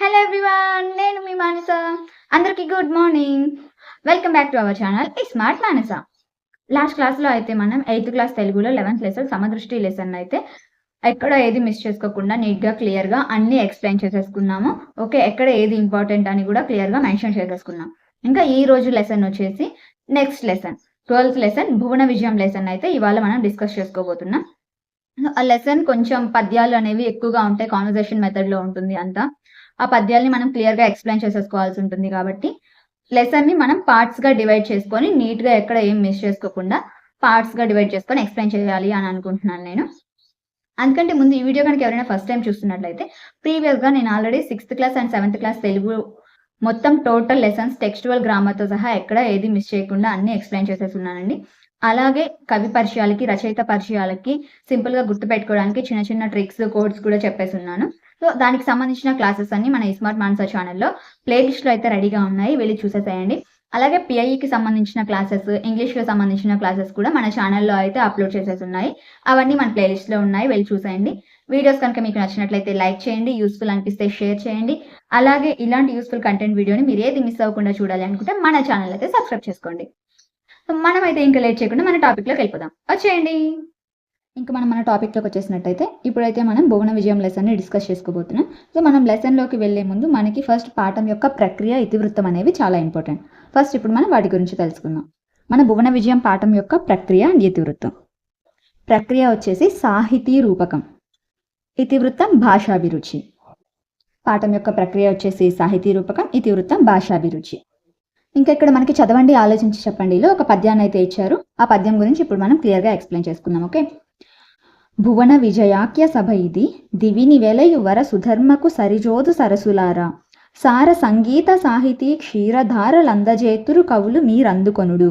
Hello everyone, నేను మీ మానస. అందరికీ good morning. Welcome back to our channel smart Manasa. Last క్లాస్లో అయితే మనం 8th క్లాస్ తెలుగులో 11th లెసన్ సమదృష్టి లెసన్ అయితే ఎక్కడ ఏది మిస్ చేసుకోకుండా నీట్గా క్లియర్గా అన్ని ఎక్స్ప్లెయిన్ చేసేసుకున్నాము. ఓకే, ఎక్కడ ఏది ఇంపార్టెంట్ అని కూడా క్లియర్గా మెన్షన్ చేసేసుకున్నాం. ఇంకా ఈ రోజు లెసన్ వచ్చేసి నెక్స్ట్ లెసన్ 12th లెసన్ భువన విజయం లెసన్ అయితే ఇవాళ మనం డిస్కస్ చేసుకోబోతున్నాం. ఆ లెసన్ కొంచెం పద్యాలు అనేవి ఎక్కువగా ఉంటాయి, కాన్వర్జేషన్ మెథడ్లో ఉంటుంది అంతా. ఆ పద్యాల్ని మనం క్లియర్గా ఎక్స్ప్లెయిన్ చేసేసుకోవాల్సి ఉంటుంది కాబట్టి లెసన్ని మనం పార్ట్స్గా డివైడ్ చేసుకొని నీట్గా ఎక్కడ ఏం మిస్ చేసుకోకుండా పార్ట్స్గా డివైడ్ చేసుకొని ఎక్స్ప్లెయిన్ చేయాలి అని అనుకుంటున్నాను నేను. అందుకంటే ముందు ఈ వీడియో కనుక ఎవరైనా ఫస్ట్ టైం చూస్తున్నట్లయితే ప్రీవియస్గా నేను already 6th class and 7th class Telugu మొత్తం టోటల్ లెసన్స్ టెక్స్టువల్ గ్రామర్తో సహా ఎక్కడ ఏది మిస్ చేయకుండా అన్ని ఎక్స్ప్లెయిన్ చేసేస్తున్నానండి. అలాగే కవి పరిచయాలకి, రచయిత పరిచయాలకి సింపుల్గా గుర్తుపెట్టుకోవడానికి చిన్న చిన్న ట్రిక్స్, కోడ్స్ కూడా చెప్పేసి ఉన్నాను. సో దానికి సంబంధించిన క్లాసెస్ అన్ని మన స్మార్ట్ మానస ఛానల్లో ప్లేలిస్ట్లో అయితే రెడీగా ఉన్నాయి, వెళ్ళి చూసేసేయండి. అలాగే పిఐఈకి సంబంధించిన క్లాసెస్, ఇంగ్లీష్కి సంబంధించిన క్లాసెస్ కూడా మన ఛానల్లో అయితే అప్లోడ్ చేసేసి ఉన్నాయి. అవన్నీ మన ప్లేలిస్ట్లో ఉన్నాయి, వెళ్ళి చూసేయండి. వీడియోస్ కనుక మీకు నచ్చినట్లయితే లైక్ చేయండి, యూస్ఫుల్ అనిపిస్తే షేర్ చేయండి. అలాగే ఇలాంటి యూస్ఫుల్ కంటెంట్ వీడియోని మీరు ఏది మిస్ అవ్వకుండా చూడాలి అనుకుంటే మన ఛానల్ అయితే సబ్స్క్రైబ్ చేసుకోండి. మనమైతే ఇంకా లేట్ చేయకుండా మన టాపిక్లోకి వెళ్ళిపోదాం, వచ్చేయండి. ఇంకా మనం మన టాపిక్లోకి వచ్చేసినట్టయితే ఇప్పుడైతే మనం భువన విజయం లెసన్ని డిస్కస్ చేసుకోబోతున్నాం. సో మనం లెసన్లోకి వెళ్ళే ముందు మనకి ఫస్ట్ పాఠం యొక్క ప్రక్రియ, ఇతివృత్తం అనేవి చాలా ఇంపార్టెంట్. ఫస్ట్ ఇప్పుడు మనం వాటి గురించి తెలుసుకుందాం. మన భువన విజయం పాఠం యొక్క ప్రక్రియ అండ్ ఇతివృత్తం. ప్రక్రియ వచ్చేసి సాహితీ రూపకం, ఇతివృత్తం భాషాభిరుచి. పాఠం యొక్క ప్రక్రియ వచ్చేసి సాహితీ రూపకం, ఇతివృత్తం భాషాభిరుచి. ఇంకా ఇక్కడ మనకి చదవండి, ఆలోచించి చెప్పండిలో ఒక పద్యాన్ని అయితే ఇచ్చారు. ఆ పద్యం గురించి ఇప్పుడు మనం క్లియర్గా ఎక్స్ప్లెయిన్ చేసుకుందాం. ఓకే. భువన విజయాఖ్య సభ ఇది, దివిని వెలయు వర సుధర్మకు సరిజోదు సరసులారా, సార సంగీత సాహితీ క్షీరధారలందజేతురు కవులు మీరందుకొనుడు.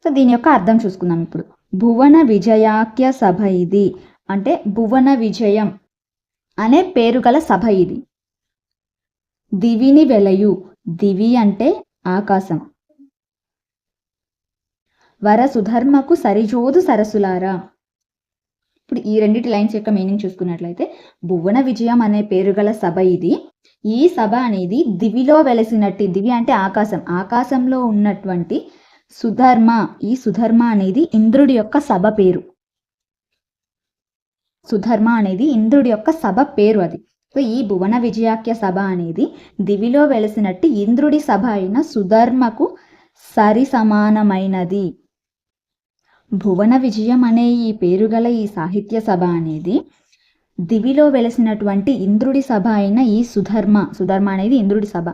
సో దీని యొక్క అర్థం చూసుకుందాం ఇప్పుడు. భువన విజయాఖ్య సభ ఇది అంటే భువన విజయం అనే పేరు గల సభ ఇది. దివిని వెలయు, దివి అంటే ఆకాశం, వర సుధర్మకు సరిజోదు సరసులారా. ఇప్పుడు ఈ రెండింటి లైన్స్ యొక్క మీనింగ్ చూసుకున్నట్లయితే, భువన విజయం అనే పేరు గల సభ ఇది. ఈ సభ అనేది దివిలో వెలసినట్టు, దివి అంటే ఆకాశం, ఆకాశంలో ఉన్నటువంటి సుధర్మ, ఈ సుధర్మ అనేది ఇంద్రుడి యొక్క సభ పేరు. సుధర్మ అనేది ఇంద్రుడి యొక్క సభ పేరు అది. సో ఈ భువన విజయాఖ్య సభ అనేది దివిలో వెలసినట్టు ఇంద్రుడి సభ అయిన సుధర్మకు సరి సమానమైనది. భువన విజయం అనే ఈ పేరు గల ఈ సాహిత్య సభ అనేది దివిలో వెలసినటువంటి ఇంద్రుడి సభ అయిన ఈ సుధర్మ, సుధర్మ అనేది ఇంద్రుడి సభ,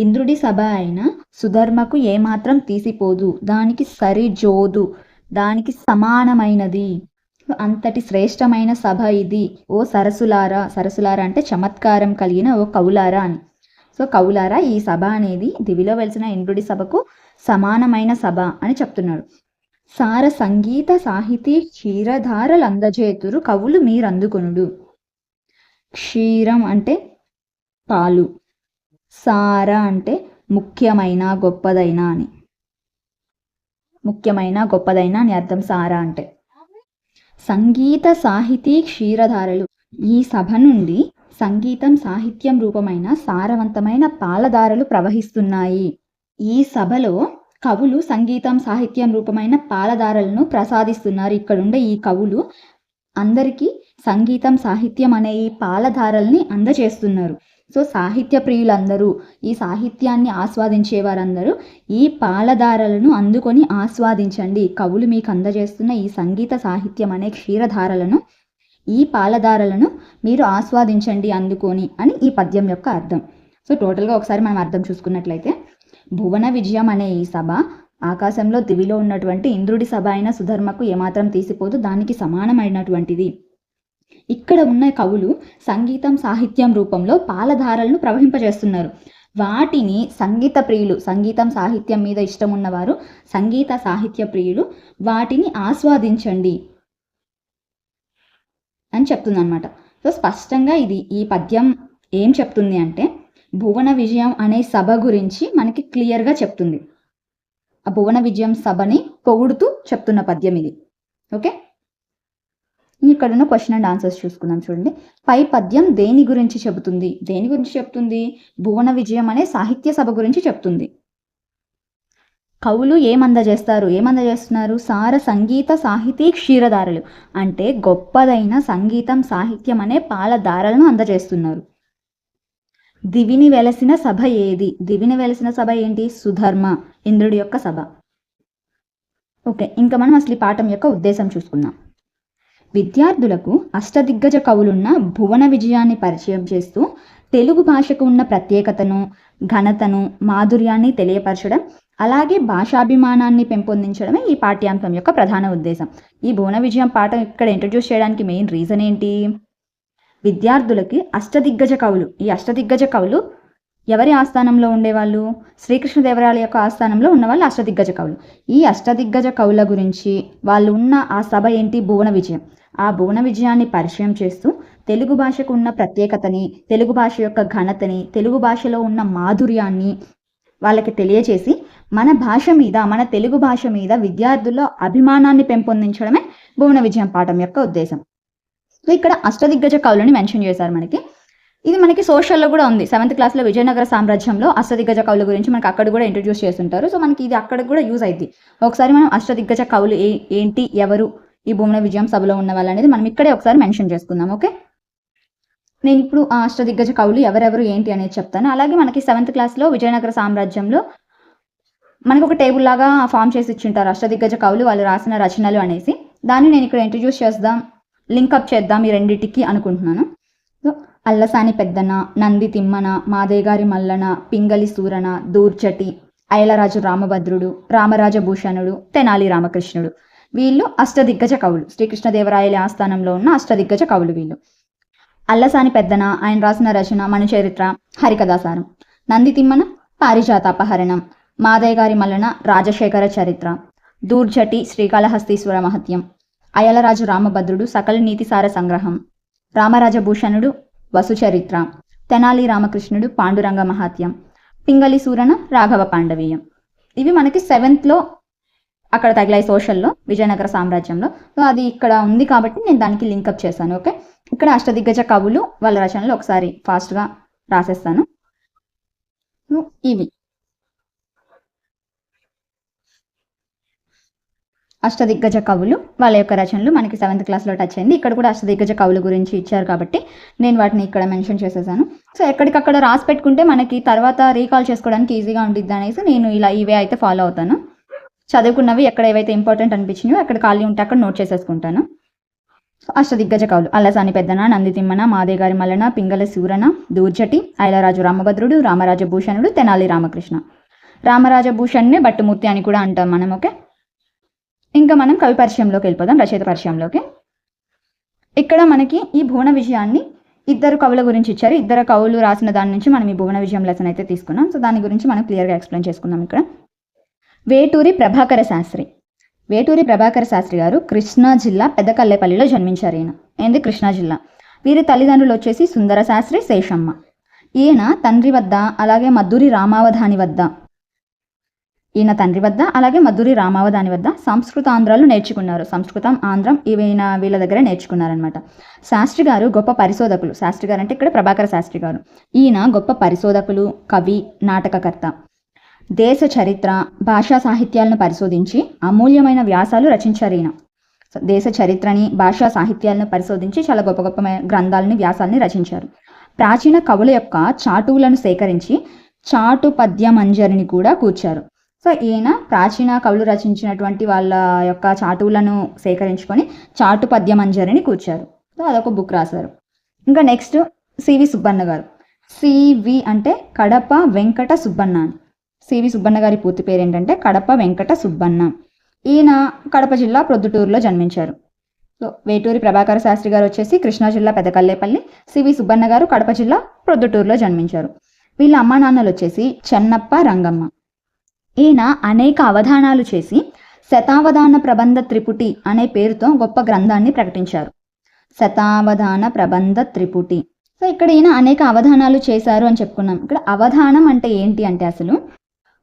ఇంద్రుడి సభ అయిన సుధర్మకు ఏమాత్రం తీసిపోదు, దానికి సరిజోదు, దానికి సమానమైనది, అంతటి శ్రేష్టమైన సభ ఇది. ఓ సరసులారా, సరసులారా అంటే చమత్కారం కలిగిన ఓ కవులారా అని. సో కవులారా, ఈ సభ అనేది దివిలో వెలిసిన ఇంద్రుడి సభకు సమానమైన సభ అని చెప్తున్నాడు. సార సంగీత సాహితీ క్షీరధారలందజేతురు కవులు మీరందుకొనుడు. క్షీరం అంటే పాలు, సార అంటే ముఖ్యమైన, గొప్పదైన అని, ముఖ్యమైన గొప్పదైన అని అర్థం సార అంటే. సంగీత సాహితీ క్షీరధారలు, ఈ సభ నుండి సంగీతం, సాహిత్యం రూపమైన సారవంతమైన పాలధారలు ప్రవహిస్తున్నాయి. ఈ సభలో కవులు సంగీతం, సాహిత్యం రూపమైన పాలధారలను ప్రసాదిస్తున్నారు. ఇక్కడుండే ఈ కవులు అందరికీ సంగీతం, సాహిత్యం అనే ఈ పాలధారల్ని అందజేస్తున్నారు. సో సాహిత్య ప్రియులందరూ, ఈ సాహిత్యాన్ని ఆస్వాదించే వారందరూ ఈ పాలధారలను అందుకొని ఆస్వాదించండి. కవులు మీకు అందజేస్తున్న ఈ సంగీత, సాహిత్యం అనే క్షీరధారలను, ఈ పాలధారలను మీరు ఆస్వాదించండి అందుకొని అని ఈ పద్యం యొక్క అర్థం. సో టోటల్గా ఒకసారి మనం అర్థం చూసుకున్నట్లయితే, భువన విజయం అనే ఈ సభ ఆకాశంలో దివిలో ఉన్నటువంటి ఇంద్రుడి సభ అయిన సుధర్మకు ఏమాత్రం తీసిపోదు, దానికి సమానమైనటువంటిది. ఇక్కడ ఉన్న కవులు సంగీతం, సాహిత్యం రూపంలో పాలధారలను ప్రవహింపజేస్తున్నారు. వాటిని సంగీత ప్రియులు, సంగీతం, సాహిత్యం మీద ఇష్టం ఉన్నవారు, సంగీత సాహిత్య ప్రియులు వాటిని ఆస్వాదించండి అని చెప్తుంది అనమాట. సో స్పష్టంగా ఈ పద్యం ఏం చెప్తుంది అంటే, భువన విజయం అనే సభ గురించి మనకి క్లియర్గా చెప్తుంది. ఆ భువన విజయం సభని పొగుడుతూ చెప్తున్న పద్యం ఇది. ఓకే. ఇక్కడ ఉన్న క్వశ్చన్ అండ్ ఆన్సర్స్ చూసుకుందాం. చూడండి, పై పద్యం దేని గురించి చెబుతుంది? దేని గురించి చెప్తుంది? భువన విజయం అనే సాహిత్య సభ గురించి చెప్తుంది. కవులు ఏమందజేస్తున్నారు? సార సంగీత సాహితీ క్షీరధారలు అంటే గొప్పదైన సంగీతం సాహిత్యం అనే పాలధారలను అందజేస్తున్నారు. దివిని వెలసిన సభ ఏది? దివిని వెలసిన సభ ఏంటి? సుధర్మ, ఇంద్రుడి యొక్క సభ. ఓకే, ఇంకా మనం అసలు ఈ పాఠం యొక్క ఉద్దేశం చూసుకుందాం. విద్యార్థులకు అష్టదిగ్గజ కవులున్న భువన విజయాన్ని పరిచయం చేస్తూ తెలుగు భాషకు ఉన్న ప్రత్యేకతను, ఘనతను, మాధుర్యాన్ని తెలియపరచడం, అలాగే భాషాభిమానాన్ని పెంపొందించడమే ఈ పాఠ్యాంశం యొక్క ప్రధాన ఉద్దేశం. ఈ భువన విజయం పాఠం ఇక్కడ ఇంట్రడ్యూస్ చేయడానికి మెయిన్ రీజన్ ఏంటి? విద్యార్థులకి అష్టదిగ్గజ కవులు, ఈ అష్టదిగ్గజ కవులు ఎవరి ఆస్థానంలో ఉండేవాళ్ళు? శ్రీకృష్ణదేవరాయల యొక్క ఆస్థానంలో ఉన్నవాళ్ళు అష్టదిగ్గజ కవులు. ఈ అష్టదిగ్గజ కవుల గురించి వాళ్ళు ఉన్న ఆ సభ ఏంటి? భువన విజయం. ఆ భువన విజయాన్ని పరిచయం చేస్తూ తెలుగు భాషకు ఉన్న ప్రత్యేకతని, తెలుగు భాష యొక్క ఘనతని, తెలుగు భాషలో ఉన్న మాధుర్యాన్ని వాళ్ళకి తెలియచేసి మన భాష మీద, మన తెలుగు భాష మీద విద్యార్థుల్లో అభిమానాన్ని పెంపొందించడమే భువన విజయం పాఠం యొక్క ఉద్దేశం. సో ఇక్కడ అష్టదిగ్గజ కవులని మెన్షన్ చేశారు మనకి. ఇది మనకి సోషల్లో కూడా ఉంది. 7th క్లాస్లో విజయనగర సామ్రాజ్యంలో అష్టదిగ్గజ కవుల గురించి మనకి అక్కడ కూడా ఇంట్రడ్యూస్ చేస్తుంటారు. సో మనకి ఇది అక్కడ కూడా యూజ్ అయింది. ఒకసారి మనం అష్టదిగ్గజ కవులు ఏంటి, ఎవరు, ఈ భువన విజయం సభలో ఉన్న వాళ్ళు అనేది మనం ఇక్కడే ఒకసారి మెన్షన్ చేసుకుందాం. ఓకే, నేను ఇప్పుడు ఆ అష్టదిగ్గజ కవులు ఎవరెవరు ఏంటి అనేది చెప్తాను. అలాగే మనకి 7th క్లాస్లో విజయనగర సామ్రాజ్యంలో మనకు ఒక టేబుల్ లాగా ఫామ్ చేసి ఇచ్చింటారు అష్టదిగ్గజ కవులు వాళ్ళు రాసిన రచనలు అనేసి. దాన్ని నేను ఇక్కడ ఇంట్రడ్యూస్ చేద్దాం, లింకప్ చేద్దాం ఈ రెండింటికి అనుకుంటున్నాను. సో అల్లసాని పెద్దన, నంది తిమ్మన, మాదేగారి మల్లన, పింగళి సూరన, దూర్చటి, అయలరాజు రామభద్రుడు, రామరాజభూషణుడు, తెనాలి రామకృష్ణుడు, వీళ్ళు అష్టదిగ్గజ కవులు. శ్రీకృష్ణదేవరాయల ఆస్థానంలో ఉన్న అష్టదిగ్గజ కవులు వీళ్ళు. అల్లసాని పెద్దన, ఆయన రాసిన రచన మనుచరిత్ర, హరికథాసారం. నంది తిమ్మన పారిజాతాపహరణం, మాదయ్య గారి మల్లన రాజశేఖర చరిత్ర, దూర్జటి శ్రీకాళహస్తీశ్వర మహత్యం, అయలరాజు రామభద్రుడు సకల నీతిసార సంగ్రహం, రామరాజభూషణుడు వసుచరిత్ర, తెనాలి రామకృష్ణుడు పాండురంగ మహాత్యం, పింగళి సూరన రాఘవ పాండవీయం. ఇవి మనకి 7th అక్కడ తగిలాయి సోషల్లో విజయనగర సామ్రాజ్యంలో. సో అది ఇక్కడ ఉంది కాబట్టి నేను దానికి లింకప్ చేశాను. ఓకే, ఇక్కడ అష్టదిగ్గజ కవులు వాళ్ళ రచనలు ఒకసారి ఫాస్ట్గా రాసేస్తాను. ఇవి అష్టదిగ్గజ కవులు వాళ్ళ యొక్క రచనలు మనకి 7th క్లాస్లో టచ్ అయింది. ఇక్కడ కూడా అష్టదిగ్గజ కవుల గురించి ఇచ్చారు కాబట్టి నేను వాటిని ఇక్కడ మెన్షన్ చేసేసాను. సో ఎక్కడికక్కడ రాసి పెట్టుకుంటే మనకి తర్వాత రీకాల్ చేసుకోవడానికి ఈజీగా ఉండిద్ది అనేసి నేను ఇలా ఇవే అయితే ఫాలో అవుతాను. చదువుకున్నవి ఎక్కడ ఏవైతే ఇంపార్టెంట్ అనిపించినాయో అక్కడ ఖాళీ ఉంటే అక్కడ నోట్ చేసేసుకుంటాను. అష్టదిగ్గజ కవులు అల్లసాని పెద్దన, నంది తిమ్మన, మాదే గారి మల్లన, పింగళి సూరన, దూర్జటి, అయలరాజు రామభద్రుడు, రామరాజభూషణుడు, తెనాలి రామకృష్ణ. రామరాజభూషణ్నే భట్టుమూర్తి అని కూడా అంటాం మనం. ఓకే, ఇంకా మనం కవి పరిచయంలోకి వెళ్ళిపోదాం, రచయిత పరిచయంలోకి. ఇక్కడ మనకి ఈ భువన విజయాన్ని ఇద్దరు కవుల గురించి ఇచ్చారు. ఇద్దరు కవులు రాసిన దాని నుంచి మనం ఈ భువన విజయం లెసన్ అయితే తీసుకున్నాం. సో దాని గురించి మనం క్లియర్గా ఎక్స్ప్లెయిన్ చేసుకున్నాం. ఇక్కడ వేటూరి ప్రభాకర శాస్త్రి. వేటూరి ప్రభాకర శాస్త్రి గారు కృష్ణా జిల్లా పెద్దకల్లేపల్లిలో జన్మించారు. ఏంది కృష్ణా జిల్లా. వీరి తల్లిదండ్రులు వచ్చేసి సుందర శాస్త్రి, శేషమ్మ. ఈయన తండ్రి వద్ద అలాగే మద్దూరి రామావధాని వద్ద సంస్కృత ఆంధ్రాలు నేర్చుకున్నారు. సంస్కృతం, ఆంధ్రం వీళ్ళ దగ్గర నేర్చుకున్నారనమాట. శాస్త్రి గారు గొప్ప పరిశోధకులు. శాస్త్రి గారు అంటే ఇక్కడ ప్రభాకర శాస్త్రి గారు. ఈయన గొప్ప పరిశోధకులు, కవి, నాటకకర్త. దేశ చరిత్ర, భాషా సాహిత్యాలను పరిశోధించి అమూల్యమైన వ్యాసాలు రచించారు ఈయన. దేశ చరిత్రని, భాషా సాహిత్యాలను పరిశోధించి చాలా గొప్ప గొప్ప గ్రంథాలని, వ్యాసాలని రచించారు. ప్రాచీన కవుల యొక్క చాటువులను సేకరించి చాటు పద్య మంజరిని కూడా కూర్చారు. సో ఈయన ప్రాచీన కవులు రచించినటువంటి వాళ్ళ యొక్క చాటువులను సేకరించుకొని చాటు పద్య మంజరిని కూర్చారు. సో అదొక బుక్ రాశారు. ఇంకా నెక్స్ట్ సివి సుబ్బన్న గారు. సివి అంటే కడప వెంకట సుబ్బన్న. సివి సుబ్బన్న గారి పూర్తి పేరు ఏంటంటే కడప వెంకట సుబ్బన్న. ఈయన కడప జిల్లా ప్రొద్దుటూరులో జన్మించారు. సో వేటూరి ప్రభాకర శాస్త్రి గారు వచ్చేసి కృష్ణా జిల్లా పెదకల్లేపల్లి, సివి సుబ్బన్న గారు కడప జిల్లా ప్రొద్దుటూరులో జన్మించారు. వీళ్ళ అమ్మా నాన్నలు వచ్చేసి చెన్నప్ప, రంగమ్మ. ఈయన అనేక అవధానాలు చేసి శతావధాన ప్రబంధ త్రిపుటి అనే పేరుతో గొప్ప గ్రంథాన్ని ప్రకటించారు. శతావధాన ప్రబంధ త్రిపుటి. సో ఇక్కడ ఈయన అనేక అవధానాలు చేశారు అని చెప్పుకున్నాం. ఇక్కడ అవధానం అంటే ఏంటి అంటే అసలు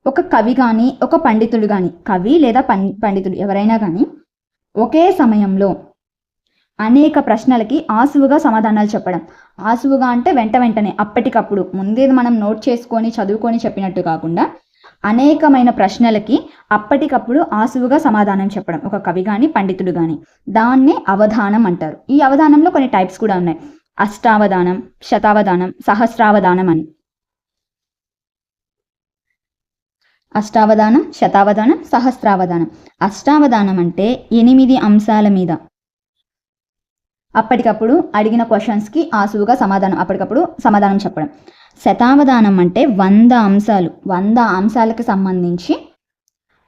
ఒక కవి కానీ, ఒక పండితుడు కానీ, కవి లేదా పండితుడు ఎవరైనా కానీ ఒకే సమయంలో అనేక ప్రశ్నలకి ఆసువుగా సమాధానాలు చెప్పడం. ఆసువుగా అంటే వెంటనే అప్పటికప్పుడు ముందేది మనం నోట్ చేసుకొని చదువుకొని చెప్పినట్టు కాకుండా అనేకమైన ప్రశ్నలకి అప్పటికప్పుడు ఆసువుగా సమాధానం చెప్పడం ఒక కవి కానీ పండితుడు కానీ, దాన్నే అవధానం అంటారు. ఈ అవధానంలో కొన్ని టైప్స్ కూడా ఉన్నాయి. అష్టావధానం, శతావధానం, సహస్రావధానం అని. అష్టావధానం, శతావధానం, సహస్రావధానం. అష్టావధానం అంటే 8 అంశాల మీద అప్పటికప్పుడు అడిగిన క్వశ్చన్స్కి ఆసువుగా అప్పటికప్పుడు సమాధానం చెప్పడం. శతావధానం అంటే 100 అంశాలు, 100 అంశాలకు సంబంధించి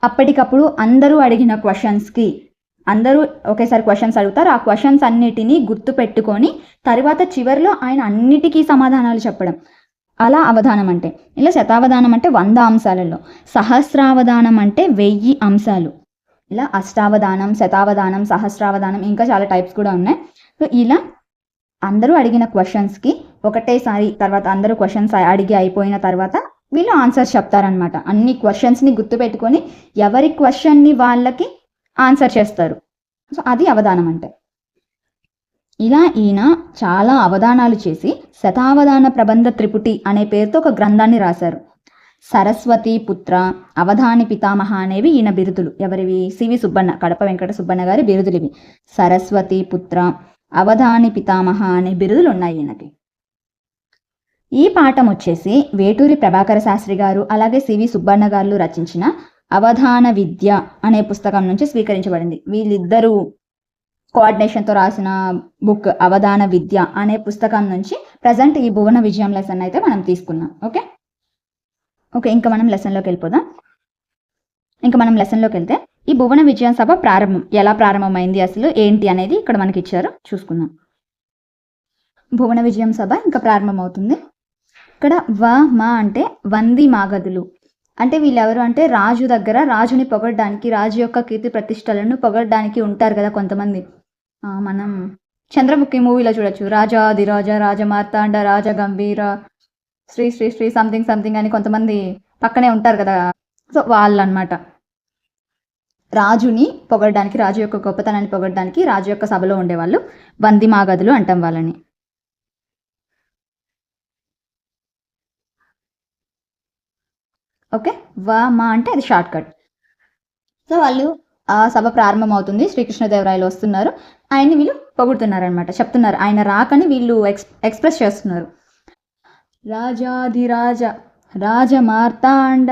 అప్పటికప్పుడు అందరూ అడిగిన క్వశ్చన్స్కి అందరూ ఒకేసారి క్వశ్చన్స్ అడుగుతారు. ఆ క్వశ్చన్స్ అన్నిటినీ గుర్తు పెట్టుకొని తర్వాత చివరిలో ఆయన అన్నిటికీ సమాధానాలు చెప్పడం. అలా అవధానం అంటే. ఇలా శతావధానం అంటే 100 అంశాలలో. సహస్రావధానం అంటే 1000 అంశాలు. ఇలా అష్టావధానం, శతావధానం, సహస్రావధానం, ఇంకా చాలా టైప్స్ కూడా ఉన్నాయి. సో ఇలా అందరూ అడిగిన క్వశ్చన్స్కి ఒకటేసారి తర్వాత అందరూ క్వశ్చన్స్ అడిగి అయిపోయిన తర్వాత వీళ్ళు ఆన్సర్స్ చెప్తారనమాట. అన్ని క్వశ్చన్స్ని గుర్తుపెట్టుకొని ఎవరి క్వశ్చన్ని వాళ్ళకి ఆన్సర్ చేస్తారు. సో అది అవధానం అంటే. ఇలా ఈయన చాలా అవధానాలు చేసి శతావధాన ప్రబంధ త్రిపుటి అనే పేరుతో ఒక గ్రంథాన్ని రాశారు. సరస్వతి పుత్ర, అవధాని పితామహ అనేవి ఈయన బిరుదులు. ఎవరివి? సివి సుబ్బన్న, కడప వెంకట సుబ్బన్న గారి బిరుదులు ఇవి. సరస్వతి పుత్ర, అవధాని పితామహ అనే బిరుదులు ఉన్నాయి ఈయనకి. ఈ పాఠం వచ్చేసి వేటూరి ప్రభాకర శాస్త్రి గారు అలాగే సివి సుబ్బన్న గారు రచించిన అవధాన విద్య అనే పుస్తకం నుంచి స్వీకరించబడింది. వీళ్ళిద్దరూ కోఆర్డినేషన్తో రాసిన బుక్ అవధాన విద్య అనే పుస్తకం నుంచి ప్రజెంట్ ఈ భువన విజయం లెసన్ అయితే మనం తీసుకున్నాం. ఓకే, ఇంకా మనం లెసన్లోకి వెళ్తే ఈ భువన విజయ సభ ప్రారంభం ఎలా ప్రారంభమైంది, అసలు ఏంటి అనేది ఇక్కడ మనకి ఇచ్చారు, చూసుకుందాం. భువన విజయం సభ ఇంకా ప్రారంభమవుతుంది. ఇక్కడ మా అంటే వంది మాగధులు. అంటే వీళ్ళెవరు అంటే రాజు దగ్గర రాజుని పొగడ్డానికి, రాజు యొక్క కీర్తి ప్రతిష్టలను పొగడ్డానికి ఉంటారు కదా కొంతమంది. మనం చంద్రముఖి మూవీలో చూడొచ్చు. రాజాదిరాజ, రాజమార్తాండ, రాజ గంభీర, శ్రీ శ్రీ శ్రీ సంథింగ్ సంథింగ్ అని కొంతమంది పక్కనే ఉంటారు కదా. సో వాళ్ళు అన్నమాట. రాజుని పొగడడానికి, రాజు యొక్క గొప్పతనాన్ని పొగడడానికి రాజు యొక్క సభలో ఉండేవాళ్ళు వంది మాగధులు అంటాం వాళ్ళని. ఓకే, మా అంటే అది షార్ట్ కట్. సో వాళ్ళు ఆ సభ ప్రారంభం అవుతుంది, శ్రీకృష్ణదేవరాయలు వస్తున్నారు, ఆయన్ని వీళ్ళు పొగుడుతున్నారు అనమాట, చెప్తున్నారు. ఆయన రాకని వీళ్ళు ఎక్స్ప్రెస్ చేస్తున్నారు. రాజాధిరాజ, రాజమార్తాండ,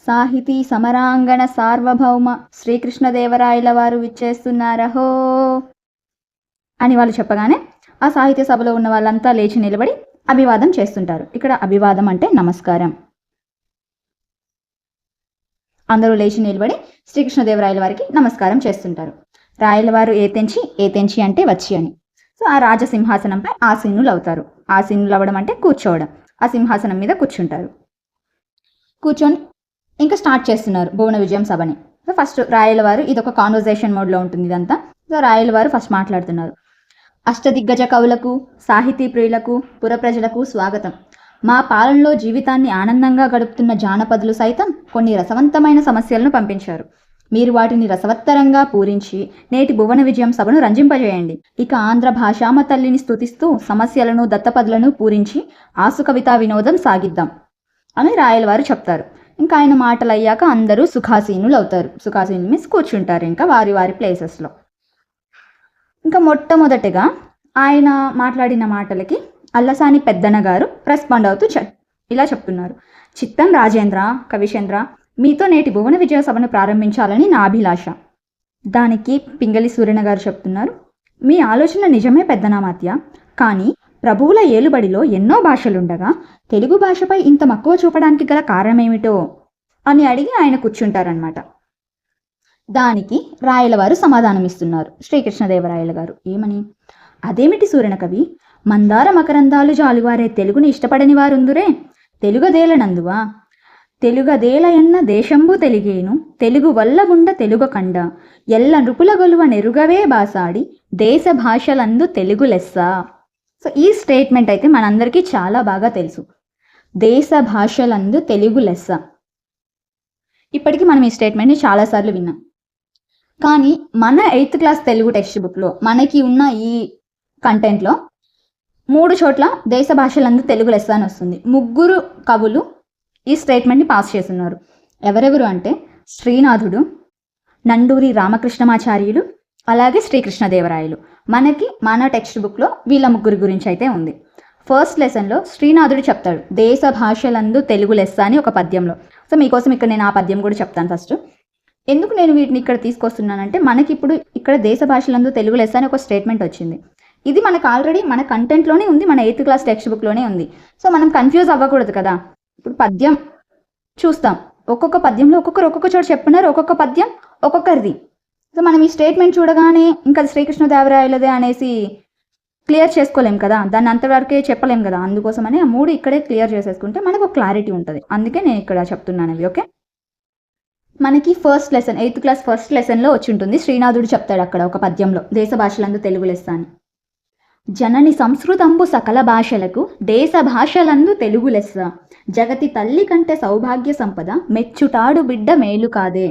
సాహితీ సమరాంగణ సార్వభౌమ శ్రీకృష్ణదేవరాయల వారు విచ్చేస్తున్నారహో అని వాళ్ళు చెప్పగానే ఆ సాహిత్య సభలో ఉన్న వాళ్ళంతా లేచి నిలబడి అభివాదం చేస్తుంటారు. ఇక్కడ అభివాదం అంటే నమస్కారం. అందరూ లేచి నిలబడి శ్రీకృష్ణదేవరాయల వారికి నమస్కారం చేస్తుంటారు. రాయల వారు ఏతెంచి అంటే వచ్చి అని. సో ఆ రాజసింహాసనంపై ఆసీనులు అవుతారు. ఆసీనులు అవ్వడం అంటే కూర్చోవడం. ఆ సింహాసనం మీద కూర్చుంటారు. కూర్చొని ఇంకా స్టార్ట్ చేస్తున్నారు భువన విజయం సభని. సో ఫస్ట్ రాయల వారు, ఇది ఒక కాన్వర్జేషన్ మోడ్లో ఉంటుంది ఇదంతా. సో రాయల వారు ఫస్ట్ మాట్లాడుతున్నారు. అష్టదిగ్గజ కవులకు, సాహితీ ప్రియులకు, పుర ప్రజలకు స్వాగతం. మా పాలనలో జీవితాన్ని ఆనందంగా గడుపుతున్న జానపదులు సైతం కొన్ని రసవంతమైన సమస్యలను పంపించారు. మీరు వాటిని రసవత్తరంగా పూరించి నేటి భువన విజయం సభను రంజింపజేయండి. ఇక ఆంధ్ర భాషామ తల్లిని స్తుతిస్తూ సమస్యలను, దత్తపదులను పూరించి ఆసు కవితా వినోదం సాగిద్దాం అని రాయల వారు చెప్తారు. ఇంకా ఆయన మాటలు అయ్యాక అందరూ సుఖాసీనులు అవుతారు. సుఖాసీనులు మీన్స్ కూర్చుంటారు ఇంకా వారి వారి ప్లేసెస్లో. ఇంకా మొట్టమొదటిగా ఆయన మాట్లాడిన మాటలకి అల్లసాని పెద్దన్న గారు రెస్పాండ్ అవుతూ ఇలా చెప్తున్నారు. చిత్తం రాజేంద్ర, కవిశేంద్ర, మీతో నేటి భువన విజయ సభను ప్రారంభించాలని నా అభిలాష. దానికి పింగళి సూర్యన గారు చెప్తున్నారు. మీ ఆలోచన నిజమే పెద్దనామాత్య, కానీ ప్రభువుల ఏలుబడిలో ఎన్నో భాషలుండగా తెలుగు భాషపై ఇంత మక్కువ చూపడానికి గల కారణమేమిటో అని అడిగి ఆయన కూర్చుంటారనమాట. దానికి రాయల వారు సమాధానం ఇస్తున్నారు. శ్రీకృష్ణదేవరాయల గారు ఏమని? అదేమిటి సూర్యన కవి, మందార మకరందాలు జాలువారే తెలుగుని ఇష్టపడని వారుందురే, తెలుగదేలనందువా? తెలుగదేలయన్న దేశంబు తెలుగేను, తెలుగు వల్లగుండ తెలుగ కండ, ఎల్ల నృపుల గొలువ నెరుగవే బాసాడి, దేశ భాషలందు తెలుగు లెస్స. సో ఈ స్టేట్మెంట్ అయితే మనందరికీ చాలా బాగా తెలుసు. దేశ భాషలందు తెలుగు లెస్స. ఇప్పటికీ మనం ఈ స్టేట్మెంట్ని చాలాసార్లు విన్నాం. కానీ మన 8th క్లాస్ తెలుగు టెక్స్ట్ బుక్లో మనకి ఉన్న ఈ కంటెంట్లో 3 చోట్ల దేశ భాషలందు తెలుగు లెస్స అని వస్తుంది. 3 కవులు ఈ స్టేట్మెంట్ని పాస్ చేస్తున్నారు. ఎవరెవరు అంటే శ్రీనాథుడు, నండూరి రామకృష్ణమాచార్యులు, అలాగే శ్రీకృష్ణదేవరాయలు. మనకి మన టెక్స్ట్ బుక్లో వీళ్ళ 3 గురించి అయితే ఉంది. ఫస్ట్ లెసన్లో శ్రీనాథుడు చెప్తాడు దేశ భాషలందు తెలుగు లెస్స అని ఒక పద్యంలో. సో మీకోసం ఇక్కడ నేను ఆ పద్యం కూడా చెప్తాను. ఫస్ట్ ఎందుకు నేను వీటిని ఇక్కడ తీసుకొస్తున్నానంటే మనకి ఇప్పుడు ఇక్కడ దేశ భాషలందు తెలుగు లెస్స అని ఒక స్టేట్మెంట్ వచ్చింది. ఇది మనకు ఆల్రెడీ మన కంటెంట్లోనే ఉంది, మన 8th క్లాస్ టెక్స్ట్ బుక్లోనే ఉంది. సో మనం కన్ఫ్యూజ్ అవ్వకూడదు కదా. ఇప్పుడు పద్యం చూస్తాం, ఒక్కొక్క పద్యంలో ఒక్కొక్క చోట చెప్పున్నారు, ఒక్కొక్క పద్యం ఒక్కొక్కరిది. సో మనం ఈ స్టేట్మెంట్ చూడగానే ఇంకా శ్రీకృష్ణదేవరాయలదే అనేసి క్లియర్ చేసుకోలేం కదా, దాన్ని అంతవరకే చెప్పలేం కదా. అందుకోసమని ఆ 3 ఇక్కడే క్లియర్ చేసేసుకుంటే మనకు ఒక క్లారిటీ ఉంటుంది. అందుకే నేను ఇక్కడ చెప్తున్నాను అవి. ఓకే, మనకి first lesson 8th class first లెసన్లో వచ్చి ఉంటుంది. శ్రీనాథుడు చెప్తాడు అక్కడ ఒక పద్యంలో దేశ భాషలందు తెలుగు లెస్స అని. జనని సంస్కృతంబు సకల భాషలకు దేశ భాషలందు తెలుగు లెస్స, జగతి తల్లి కంటే సౌభాగ్య సంపద మెచ్చుటాడు బిడ్డ మేలు కాదే.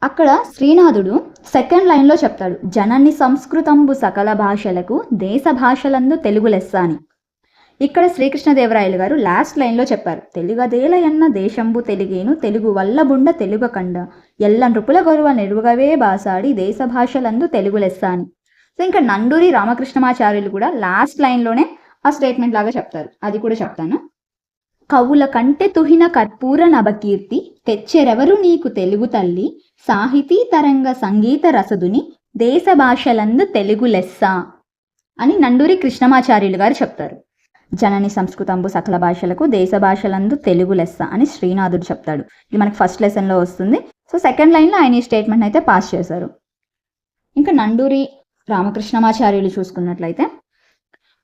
అక్కడ శ్రీనాథుడు సెకండ్ లైన్లో చెప్తాడు జనని సంస్కృతంబు సకల భాషలకు దేశ భాషలందు తెలుగు లెస్స అని. ఇక్కడ శ్రీకృష్ణదేవరాయలు గారు లాస్ట్ లైన్లో చెప్పారు తెలుగదేల ఎన్న దేశంబు తెలుగేను తెలుగు వల్లబుండ తెలుగ కండ ఎల్ల నృపుల గొరువ నెరుగవే బాసాడి దేశ భాషలందు తెలుగు లెస్స అని. సో ఇంకా నండూరి రామకృష్ణమాచార్యులు కూడా లాస్ట్ లైన్లోనే ఆ స్టేట్మెంట్ లాగా చెప్తారు, అది కూడా చెప్తాను. కవుల కంటే తుహిన కర్పూర నభకీర్తి తెచ్చెరెవరు నీకు తెలుగు తల్లి సాహితీ తరంగ సంగీత రసదుని దేశ భాషలందు తెలుగు లెస్స అని నండూరి కృష్ణమాచార్యులు గారు చెప్తారు. జనని సంస్కృతంబు సకల భాషలకు దేశ భాషలందు తెలుగు లెస్స అని శ్రీనాథుడు చెప్తాడు. ఇది మనకి ఫస్ట్ లెసన్లో వస్తుంది. సో సెకండ్ లైన్లో ఆయన ఈ స్టేట్మెంట్ అయితే పాస్ చేశారు. ఇంకా నండూరి రామకృష్ణమాచార్యులు చూసుకున్నట్లయితే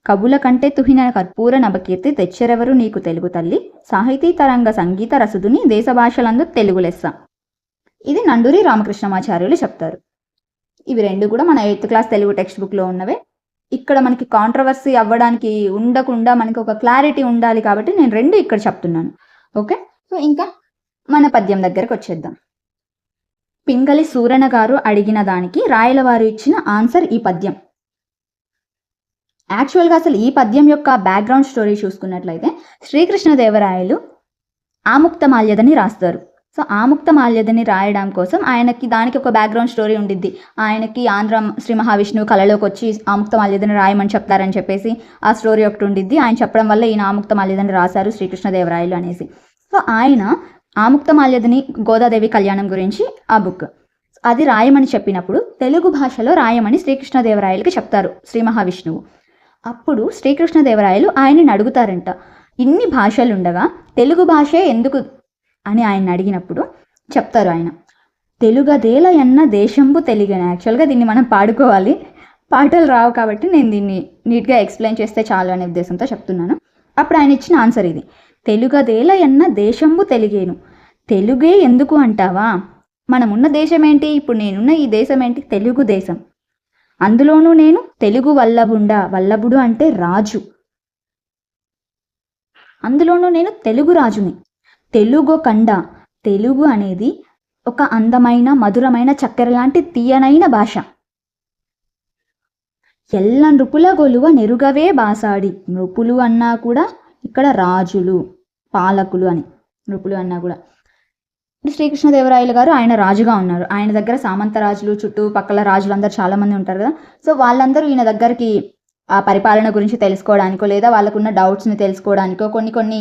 కవుల కంటే తుహిన కర్పూర నభకీర్తి తెచ్చెరెవరు నీకు తెలుగు తల్లి సాహితీ తరంగ సంగీత రసదుని దేశ భాషలందు తెలుగు లెస్స, ఇది నండూరి రామకృష్ణమాచార్యులు చెప్తారు. ఇవి 2 కూడా మన 8th క్లాస్ తెలుగు టెక్స్ట్ బుక్లో ఉన్నవే. ఇక్కడ మనకి కాంట్రవర్సీ అవ్వడానికి ఉండకుండా మనకి ఒక క్లారిటీ ఉండాలి కాబట్టి నేను 2 ఇక్కడ చెప్తున్నాను. ఓకే, సో ఇంకా మన పద్యం దగ్గరకు వచ్చేద్దాం. పింగళి సూరణ గారు అడిగిన దానికి రాయలవారు ఇచ్చిన ఆన్సర్ ఈ పద్యం. యాక్చువల్గా అసలు ఈ పద్యం యొక్క బ్యాక్గ్రౌండ్ స్టోరీ చూసుకున్నట్లయితే శ్రీకృష్ణదేవరాయలు ఆముక్తమాల్యదని రాస్తారు. సో ఆముక్తమాల్యదని రాయడం కోసం ఆయనకి దానికి ఒక బ్యాక్గ్రౌండ్ స్టోరీ ఉండిద్ది. ఆయనకి ఆంధ్ర శ్రీ మహావిష్ణువు కళలోకి వచ్చి ఆముక్తమాల్యదని రాయమని చెప్తారని చెప్పేసి ఆ స్టోరీ ఒకటి ఉండిద్ది. ఆయన చెప్పడం వల్ల ఈయన ఆముక్తమాల్యదని రాశారు శ్రీకృష్ణదేవరాయలు అనేసి. సో ఆయన ఆముక్తమాల్యదని గోదాదేవి కళ్యాణం గురించి ఆ బుక్ అది రాయమని చెప్పినప్పుడు తెలుగు భాషలో రాయమని శ్రీకృష్ణదేవరాయలకి చెప్తారు శ్రీ మహావిష్ణువు. అప్పుడు శ్రీకృష్ణదేవరాయలు ఆయనని అడుగుతారంట ఇన్ని భాషలుండగా తెలుగు భాషే ఎందుకు అని ఆయన అడిగినప్పుడు చెప్తారు ఆయన తెలుగదేల ఎన్న దేశంబు తెలుగని. యాక్చువల్గా దీన్ని మనం పాడుకోవాలి, పాటలు రావు కాబట్టి నేను దీన్ని నీట్గా ఎక్స్ప్లెయిన్ చేస్తే చాలు అనే ఉద్దేశంతో చెప్తున్నాను. అప్పుడు ఆయన ఇచ్చిన ఆన్సర్ ఇది తెలుగదేల ఎన్న దేశంబు తెలుగేను. తెలుగే ఎందుకు అంటావా, మనమున్న దేశం ఏంటి, ఇప్పుడు నేనున్న ఈ దేశం ఏంటి, తెలుగు దేశం. అందులోనూ నేను తెలుగు వల్లభుండ, వల్లభుడు అంటే రాజు, అందులోనూ నేను తెలుగు రాజుని. తెలుగు కండ, తెలుగు అనేది ఒక అందమైన మధురమైన చక్కెర లాంటి తీయనైన భాష. ఎల్ల నృపుల గొలువ నెరుగవే బాసాడి, నృపులు అన్నా కూడా ఇక్కడ రాజులు పాలకులు అని, నృపులు అన్నా కూడా. శ్రీకృష్ణదేవరాయలు గారు ఆయన రాజుగా ఉన్నారు, ఆయన దగ్గర సామంత రాజులు చుట్టుపక్కల రాజులందరూ చాలామంది ఉంటారు కదా. సో వాళ్ళందరూ ఈయన దగ్గరికి ఆ పరిపాలన గురించి తెలుసుకోవడానికో లేదా వాళ్ళకున్న డౌట్స్ని తెలుసుకోవడానికో కొన్ని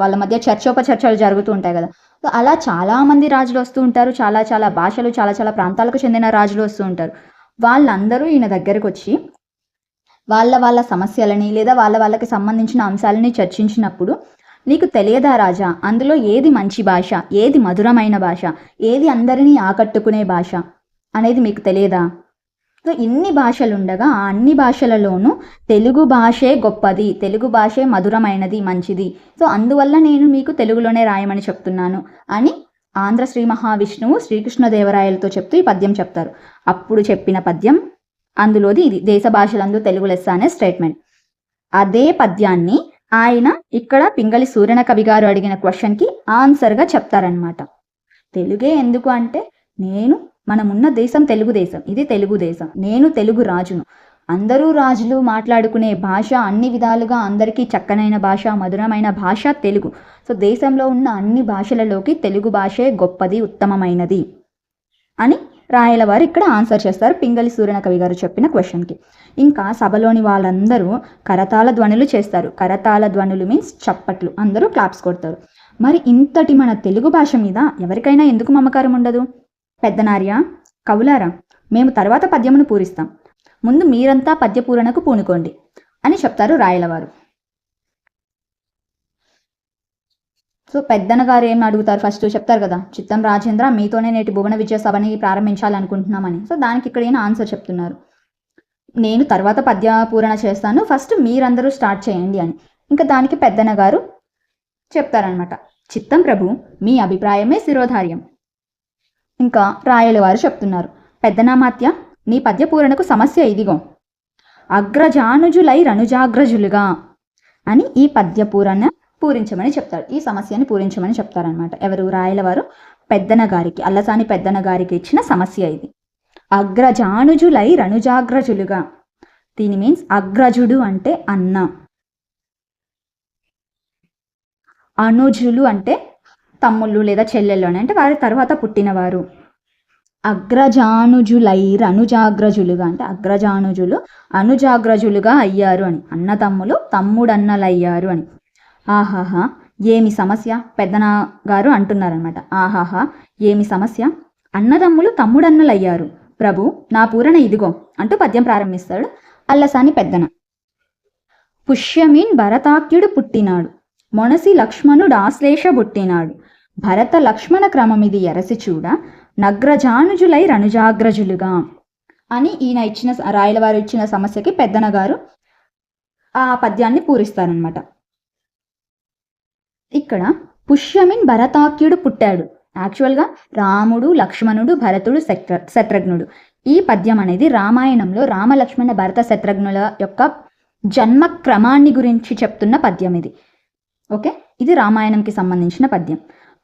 వాళ్ళ మధ్య చర్చోపచర్చలు జరుగుతూ ఉంటాయి కదా. సో అలా చాలామంది రాజులు వస్తూ ఉంటారు, చాలా భాషలు చాలా ప్రాంతాలకు చెందిన రాజులు వస్తూ ఉంటారు. వాళ్ళందరూ ఈయన దగ్గరకు వచ్చి వాళ్ళ సమస్యలని లేదా వాళ్ళకి సంబంధించిన అంశాలని చర్చించినప్పుడు నీకు తెలియదా రాజా, అందులో ఏది మంచి భాష, ఏది మధురమైన భాష, ఏది అందరినీ ఆకట్టుకునే భాష అనేది మీకు తెలియదా? సో ఇన్ని భాషలుండగా ఆ అన్ని భాషలలోనూ తెలుగు భాషే గొప్పది, తెలుగు భాషే మధురమైనది, మంచిది. సో అందువల్ల నేను మీకు తెలుగులోనే రాయమని చెప్తున్నాను అని ఆంధ్ర శ్రీ మహావిష్ణువు శ్రీకృష్ణదేవరాయలతో చెప్తూ ఈ పద్యం చెప్తారు. అప్పుడు చెప్పిన పద్యం అందులోది ఇది, దేశ భాషలందు తెలుగు లెస్స అనే స్టేట్మెంట్. అదే పద్యాన్ని ఆయన ఇక్కడ పింగళి సూరణ కవి గారు అడిగిన క్వశ్చన్కి ఆన్సర్గా చెప్తారనమాట. తెలుగే ఎందుకు అంటే నేను మనమున్న దేశం తెలుగుదేశం, ఇది తెలుగుదేశం, నేను తెలుగు రాజును. అందరూ రాజులు మాట్లాడుకునే భాష, అన్ని విధాలుగా అందరికీ చక్కనైన భాష, మధురమైన భాష తెలుగు. సో దేశంలో ఉన్న అన్ని భాషలలోకి తెలుగు భాషే గొప్పది, ఉత్తమమైనది అని రాయలవారు ఇక్కడ ఆన్సర్ చేస్తారు పింగళి సూర్యన కవి గారు చెప్పిన క్వశ్చన్కి. ఇంకా సభలోని వాళ్ళందరూ కరతాళ ధ్వనులు చేస్తారు. కరతాళ ధ్వనులు మీన్స్ చప్పట్లు, అందరూ క్లాప్స్ కొడతారు. మరి ఇంతటి మన తెలుగు భాష మీద ఎవరికైనా ఎందుకు మమకారం ఉండదు? పెద్దనార్య, కవులారా, మేము తర్వాత పద్యమును పూరిస్తాం, ముందు మీరంతా పద్యపూరణకు పూనుకోండి అని చెప్తారు రాయలవారు. సో పెద్దన గారు ఏం అడుగుతారు? ఫస్ట్ చెప్తారు కదా, చిత్తం రాజేంద్ర, మీతోనే నేటి భువన విద్యా సభని ప్రారంభించాలనుకుంటున్నామని. సో దానికి ఇక్కడ ఈయన ఆన్సర్ చెప్తున్నారు, నేను తర్వాత పద్య పూరణ చేస్తాను, ఫస్ట్ మీరందరూ స్టార్ట్ చేయండి అని. ఇంకా దానికి పెద్దన గారు చెప్తారనమాట, చిత్తం ప్రభు, మీ అభిప్రాయమే శిరోధార్యం. ఇంకా రాయలవారు చెప్తున్నారు, పెద్దనామాత్య, నీ పద్య పూరణకు సమస్య ఇదిగో, అగ్రజానుజులై రనుజాగ్రజులుగా అని ఈ పద్య పూరించమని చెప్తాడు. ఈ సమస్యని పూరించమని చెప్తారనమాట. ఎవరు? రాయలవారు పెద్దన గారికి, అల్లసాని పెద్దన గారికి ఇచ్చిన సమస్య ఇది. అగ్రజానుజులై రనుజాగ్రజులుగా, దీని మీన్స్ అగ్రజుడు అంటే అన్న, అనుజులు అంటే తమ్ముళ్ళు లేదా చెల్లెళ్ళు అని, అంటే వారి తర్వాత పుట్టినవారు. అగ్రజానుజులైర్ అనుజాగ్రజులుగా అంటే అగ్రజానుజులు అనుజాగ్రజులుగా అయ్యారు అని, అన్నతమ్ములు తమ్ముడన్నలయ్యారు అని. ఆహాహా ఏమి సమస్య, పెద్దన గారు అంటున్నారనమాట. ఆహాహా ఏమి సమస్య, అన్నదమ్ములు తమ్ముడన్నలయ్యారు, ప్రభు నా పూరణ ఇదిగో అంటూ పద్యం ప్రారంభిస్తాడు అల్లసాని పెద్దన. పుష్యమీన్ భరతాఖ్యుడు పుట్టినాడు, మొనసి లక్ష్మణుడు ఆశ్లేష పుట్టినాడు, భరత లక్ష్మణ క్రమమిది ఎరసి చూడ, నగ్రజానుజులై రనుజాగ్రజులుగా అని ఈయన ఇచ్చిన, రాయలవారు ఇచ్చిన సమస్యకి పెద్దన గారు ఆ పద్యాన్ని పూరిస్తారనమాట. ఇక్కడ పుష్యమిన్ భరతాఖ్యుడు పుట్టాడు, యాక్చువల్గా రాముడు, లక్ష్మణుడు, భరతుడు, శత్రుఘ్నుడు. ఈ పద్యం అనేది రామాయణంలో రామలక్ష్మణ భరత శత్రుఘ్నుల యొక్క జన్మ క్రమాన్ని గురించి చెప్తున్న పద్యం ఇది. ఓకే, ఇది రామాయణంకి సంబంధించిన పద్యం.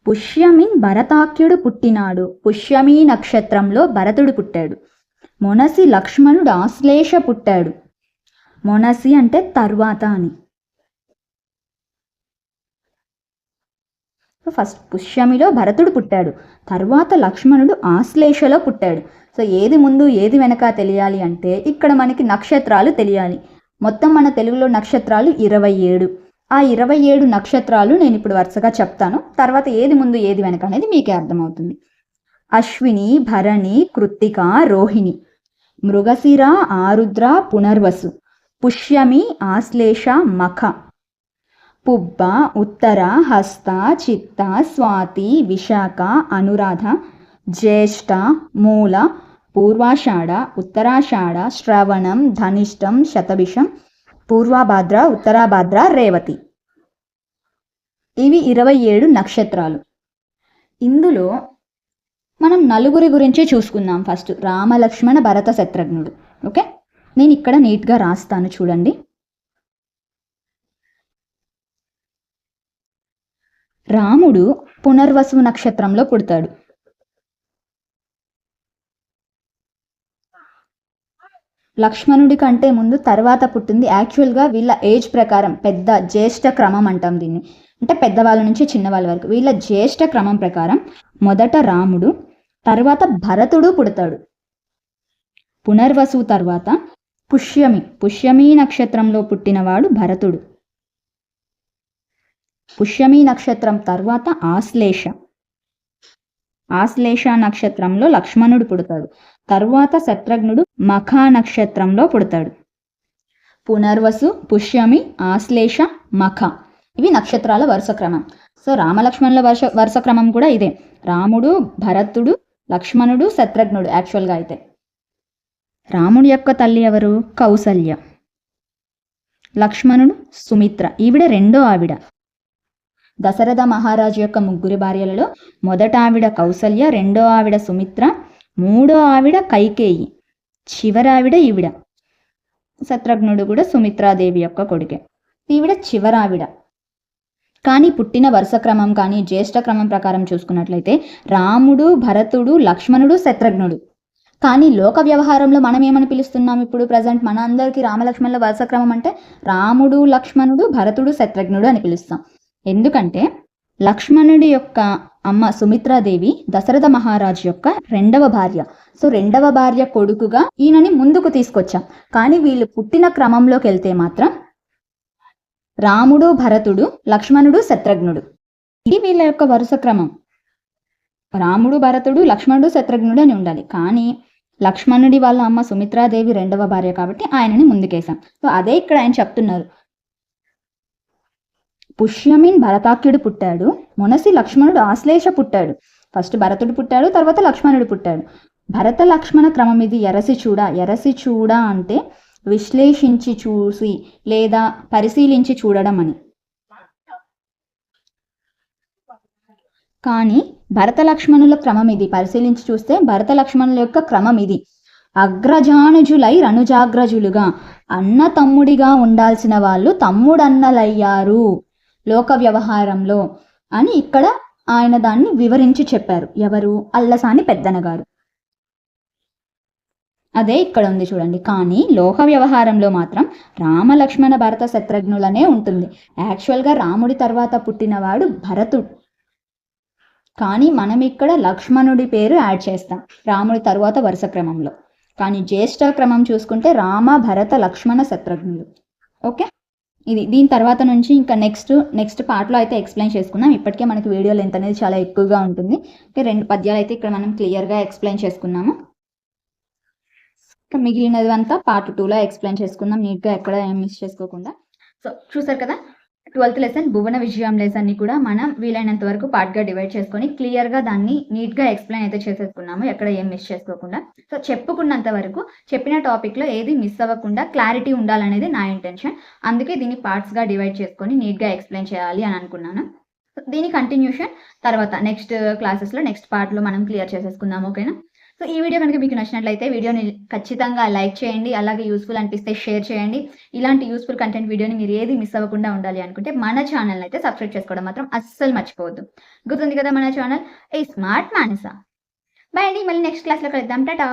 పుష్యమిన్ భరతాఖ్యుడు పుట్టినాడు, పుష్యమీ నక్షత్రంలో భరతుడు పుట్టాడు. మొనసి లక్ష్మణుడు ఆశ్లేష పుట్టాడు, మొనసి అంటే తర్వాత అని. ఫస్ట్ పుష్యమిలో భరతుడు పుట్టాడు, తర్వాత లక్ష్మణుడు ఆశ్లేషలో పుట్టాడు. సో ఏది ముందు ఏది వెనక తెలియాలి అంటే ఇక్కడ మనకి నక్షత్రాలు తెలియాలి. మొత్తం మన తెలుగులో నక్షత్రాలు 27. ఆ 27 నక్షత్రాలు నేను ఇప్పుడు వరుసగా చెప్తాను, తర్వాత ఏది ముందు ఏది వెనక అనేది మీకే అర్థమవుతుంది. అశ్విని, భరణి, కృత్తిక, రోహిణి, మృగశిర, ఆరుద్ర, పునర్వసు, పుష్యమి, ఆశ్లేష, మఖ, పుబ్బ, ఉత్తర, హస్త, చిత్త, స్వాతి, విశాఖ, అనురాధ, జ్యేష్ఠ, మూల, పూర్వాషాఢ, ఉత్తరాషాఢ, శ్రవణం, ధనిష్టం, శతభిషం, పూర్వభాద్ర, ఉత్తరాభాద్ర, రేవతి. ఇవి 27 నక్షత్రాలు. ఇందులో మనం నలుగురి గురించి చూసుకుందాం. ఫస్ట్ రామలక్ష్మణ భరత శత్రుఘ్నుడు. ఓకే, నేను ఇక్కడ నీట్గా రాస్తాను చూడండి. రాముడు పునర్వసు నక్షత్రంలో పుడతాడు. లక్ష్మణుడి కంటే ముందు తర్వాత పుట్టింది. యాక్చువల్గా వీళ్ళ ఏజ్ ప్రకారం పెద్ద జ్యేష్ఠ క్రమం అంటాం దీన్ని, అంటే పెద్దవాళ్ళ నుంచి చిన్నవాళ్ళ వరకు. వీళ్ళ జ్యేష్ఠ క్రమం ప్రకారం మొదట రాముడు, తర్వాత భరతుడు పుడతాడు. పునర్వసు తర్వాత పుష్యమి నక్షత్రంలో పుట్టినవాడు భరతుడు. పుష్యమి నక్షత్రం తర్వాత ఆశ్లేష నక్షత్రంలో లక్ష్మణుడు పుడతాడు. తరువాత శత్రుఘ్నుడు మఖా నక్షత్రంలో పుడతాడు. పునర్వసు, పుష్యమి, ఆశ్లేష, మఖ, ఇవి నక్షత్రాల వరుస క్రమం. సో రామలక్ష్మణుల వరుస క్రమం కూడా ఇదే. రాముడు, భరతుడు, లక్ష్మణుడు, శత్రుఘ్నుడు. యాక్చువల్గా అయితే రాముడి యొక్క తల్లి ఎవరు? కౌసల్య. లక్ష్మణుడు సుమిత్ర, ఈవిడ రెండో ఆవిడ. దశరథ మహారాజు యొక్క 3 భార్యలలో మొదట ఆవిడ కౌసల్య, రెండో ఆవిడ సుమిత్ర, మూడో ఆవిడ కైకేయి, చివరావిడ ఈవిడ. శత్రుఘ్నుడు కూడా సుమిత్రాదేవి యొక్క కొడుకే. ఈవిడ చివరావిడ. కానీ పుట్టిన వరుస క్రమం కానీ జ్యేష్ఠ క్రమం ప్రకారం చూసుకున్నట్లయితే రాముడు, భరతుడు, లక్ష్మణుడు, శత్రుఘ్నుడు. కానీ లోక వ్యవహారంలో మనం ఏమని పిలుస్తున్నాం ఇప్పుడు ప్రజెంట్ మన అందరికీ రామలక్ష్మణుల వరుస క్రమం అంటే రాముడు, లక్ష్మణుడు, భరతుడు, శత్రుఘ్నుడు అని పిలుస్తాం. ఎందుకంటే లక్ష్మణుడి యొక్క అమ్మ సుమిత్రాదేవి దశరథ మహారాజు యొక్క రెండవ భార్య. సో రెండవ భార్య కొడుకుగా ఈయనని ముందుకు తీసుకొచ్చాం. కానీ వీళ్ళు పుట్టిన క్రమంలోకి వెళ్తే మాత్రం రాముడు, భరతుడు, లక్ష్మణుడు, శత్రుఘ్నుడు, ఇది వీళ్ళ యొక్క వరుస క్రమం. రాముడు, భరతుడు, లక్ష్మణుడు, శత్రుఘ్నుడు అని ఉండాలి. కానీ లక్ష్మణుడి వాళ్ళ అమ్మ సుమిత్రాదేవి రెండవ భార్య కాబట్టి ఆయనని ముందుకేసాం. సో అదే ఇక్కడ ఆయన చెప్తున్నారు. పుష్యమిన్ భరతాఖ్యుడు పుట్టాడు, మునసి లక్ష్మణుడు ఆశ్లేష పుట్టాడు. ఫస్ట్ భరతుడు పుట్టాడు, తర్వాత లక్ష్మణుడు పుట్టాడు. భరత లక్ష్మణ క్రమం ఇది ఎరసి చూడ. ఎరసి చూడ అంటే విశ్లేషించి చూసి లేదా పరిశీలించి చూడడం అని. కానీ భరత లక్ష్మణుల క్రమం ఇది. పరిశీలించి చూస్తే భరత లక్ష్మణుల యొక్క క్రమం ఇది. అగ్రజానుజులై రణుజాగ్రజులుగా, అన్న తమ్ముడిగా ఉండాల్సిన వాళ్ళు తమ్ముడన్నలయ్యారు లోక వ్యవహారంలో అని ఇక్కడ ఆయన దాన్ని వివరించి చెప్పారు. ఎవరు? అల్లసాని పెద్దన గారు. అదే ఇక్కడ ఉంది చూడండి. కానీ లోక వ్యవహారంలో మాత్రం రామ, లక్ష్మణ, భరత, శత్రుఘ్నులనే ఉంటుంది. యాక్చువల్గా రాముడి తర్వాత పుట్టినవాడు భరతుడు. కానీ మనం ఇక్కడ లక్ష్మణుడి పేరు యాడ్ చేస్తాం రాముడి తరువాత వరుస క్రమంలో. కానీ జ్యేష్ఠ క్రమం చూసుకుంటే రామ, భరత, లక్ష్మణ, శత్రుఘ్నులు. ఓకే, ఇది దీని తర్వాత నుంచి ఇంకా నెక్స్ట్ పార్ట్లో అయితే ఎక్స్ప్లెయిన్ చేసుకుందాం. ఇప్పటికే మనకి వీడియో లెంత్ అనేది చాలా ఎక్కువగా ఉంటుంది. ఓకే, 2 పద్యాలు అయితే ఇక్కడ మనం క్లియర్గా ఎక్స్ప్లెయిన్ చేసుకున్నాము. మిగిలినది అంతా పార్ట్ 2లో ఎక్స్ప్లెయిన్ చేసుకుందాం నీట్గా, ఎక్కడ ఏం మిస్ చేసుకోకుండా. సో చూసారు కదా, 12th లెసన్ భువన విజయం లెసన్ని కూడా మనం వీలైనంత వరకు పార్ట్గా డివైడ్ చేసుకొని క్లియర్గా దాన్ని నీట్గా ఎక్స్ప్లెయిన్ అయితే చేసేసుకున్నాము, ఎక్కడ ఏం మిస్ చేసుకోకుండా. సో చెప్పుకున్నంత వరకు చెప్పిన టాపిక్లో ఏది మిస్ అవ్వకుండా క్లారిటీ ఉండాలనేది నా ఇంటెన్షన్. అందుకే దీన్ని పార్ట్స్గా డివైడ్ చేసుకొని నీట్గా ఎక్స్ప్లెయిన్ చేయాలి అని అనుకున్నాను. దీని కంటిన్యూషన్ తర్వాత నెక్స్ట్ క్లాసెస్లో నెక్స్ట్ పార్ట్లో మనం క్లియర్ చేసేసుకుందాం. ఓకేనా? సో ఈ వీడియో కనుక మీకు నచ్చినట్లయితే వీడియోని ఖచ్చితంగా లైక్ చేయండి. అలాగే యూస్ఫుల్ అనిపిస్తే షేర్ చేయండి. ఇలాంటి యూస్ఫుల్ కంటెంట్ వీడియోని మీరు ఏది మిస్ అవ్వకుండా ఉండాలి అనుకుంటే మన ఛానల్ అయితే సబ్స్క్రైబ్ చేసుకోవడం మాత్రం అస్సలు మర్చిపోవద్దు. గుర్తుంది కదా మన ఛానల్ ఈ స్మార్ట్ మానస. బాయ్ అండి, మళ్ళీ నెక్స్ట్ క్లాస్లో కలుద్దాం. టాటా.